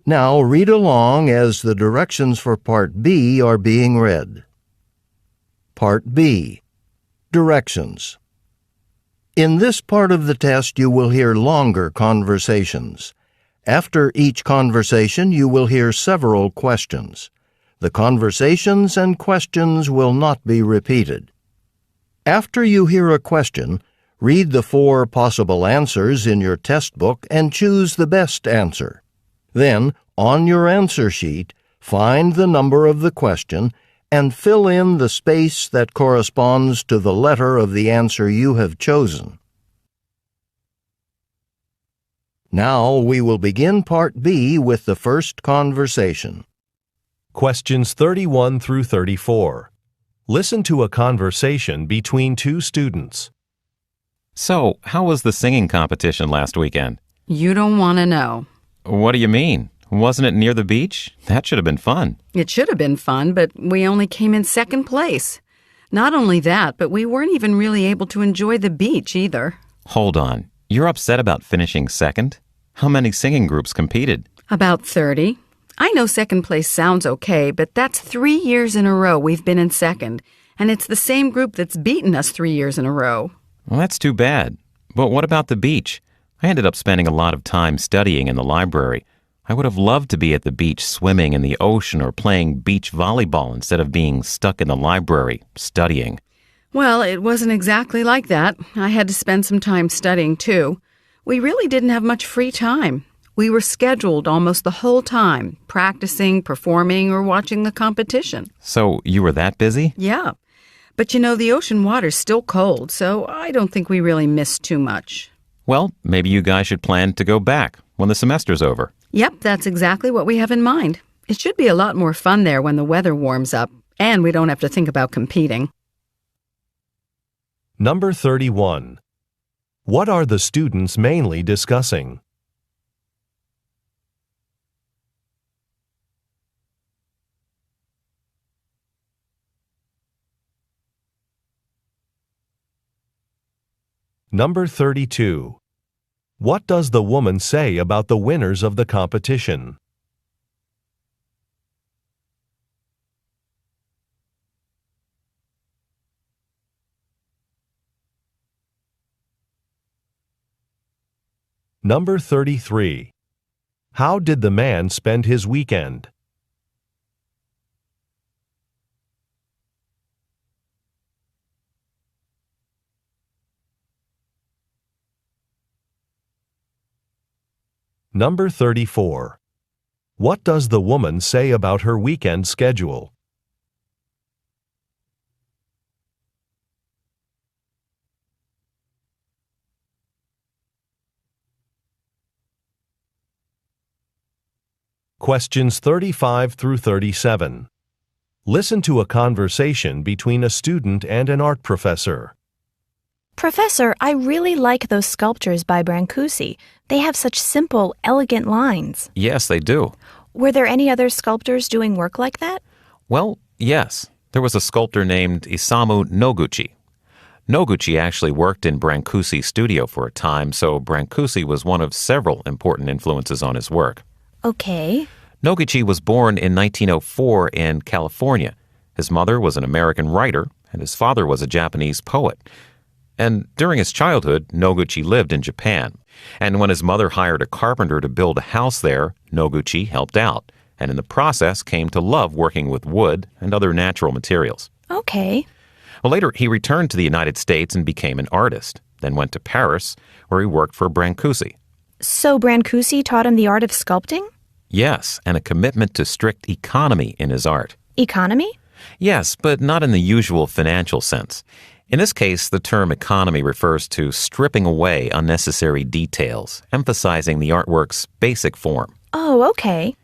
Now read along as the directions for Part B are being read. Part B. Directions. In this part of the test, you will hear longer conversations. After each conversation, you will hear several questions. The conversations and questions will not be repeated. After you hear a question, read the 4 possible answers in your test book and choose the best answer. Then, on your answer sheet, find the number of the question and fill in the space that corresponds to the letter of the answer you have chosen. Now we will begin Part B with the first conversation. Questions 31 through 34. Listen to a conversation between 2 students. So, how was the singing competition last weekend? You don't want to know. What do you mean? Wasn't it near the beach? That should have been fun. It should have been fun, but we only came in second place. Not only that, but we weren't even really able to enjoy the beach either. Hold on. You're upset about finishing second? How many singing groups competed? About 30. I know second place sounds okay, but that's 3 years in a row we've been in second, and it's the same group that's beaten us 3 years in a row. Well, that's too bad. But what about the beach? I ended up spending a lot of time studying in the library. I would have loved to be at the beach swimming in the ocean or playing beach volleyball instead of being stuck in the library studying. Well, it wasn't exactly like that. I had to spend some time studying, too. We really didn't have much free time. We were scheduled almost the whole time, practicing, performing, or watching the competition. So you were that busy? Yeah. But you know, the ocean water's still cold, so I don't think we really missed too much. Well, maybe you guys should plan to go back when the semester's over. Yep, that's exactly what we have in mind. It should be a lot more fun there when the weather warms up, and we don't have to think about competing. Number 31. What are the students mainly discussing? Number 32. What does the woman say about the winners of the competition? Number 33. How did the man spend his weekend? Number 34. What does the woman say about her weekend schedule? Questions 35 through 37. Listen to a conversation between a student and an art professor. Professor, I really like those sculptures by Brancusi. They have such simple, elegant lines. Yes, they do. Were there any other sculptors doing work like that? Well, yes. There was a sculptor named Isamu Noguchi. Noguchi actually worked in Brancusi's studio for a time, so Brancusi was one of several important influences on his work. Okay. Noguchi was born in 1904 in California. His mother was an American writer, and his father was a Japanese poet. And during his childhood, Noguchi lived in Japan. And when his mother hired a carpenter to build a house there, Noguchi helped out, and in the process came to love working with wood and other natural materials. Okay. Well, later, he returned to the United States and became an artist, then went to Paris, where he worked for Brancusi. So Brancusi taught him the art of sculpting? Yes, and a commitment to strict economy in his art. Economy? Yes, but not in the usual financial sense. In this case, the term economy refers to stripping away unnecessary details, emphasizing the artwork's basic form. Oh, okay.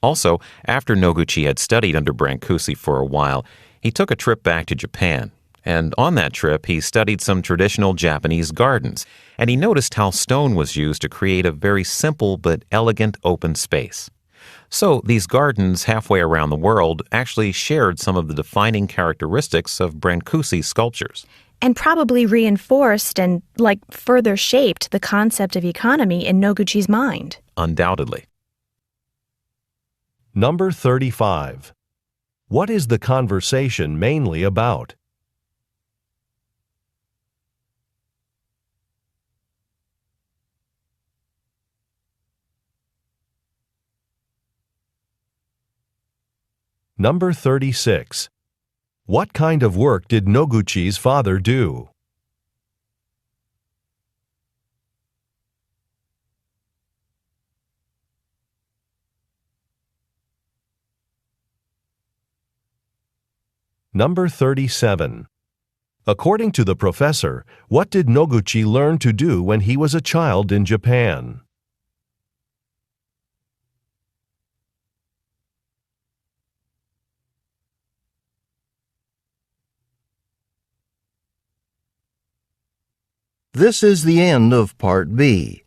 Also, after Noguchi had studied under Brancusi for a while, he took a trip back to Japan. And on that trip, he studied some traditional Japanese gardens, and he noticed how stone was used to create a very simple but elegant open space. So these gardens halfway around the world actually shared some of the defining characteristics of Brancusi's sculptures. And probably reinforced and, further shaped the concept of economy in Noguchi's mind. Undoubtedly. Number 35. What is the conversation mainly about? Number 36. What kind of work did Noguchi's father do? Number 37. According to the professor, what did Noguchi learn to do when he was a child in Japan? This is the end of Part B.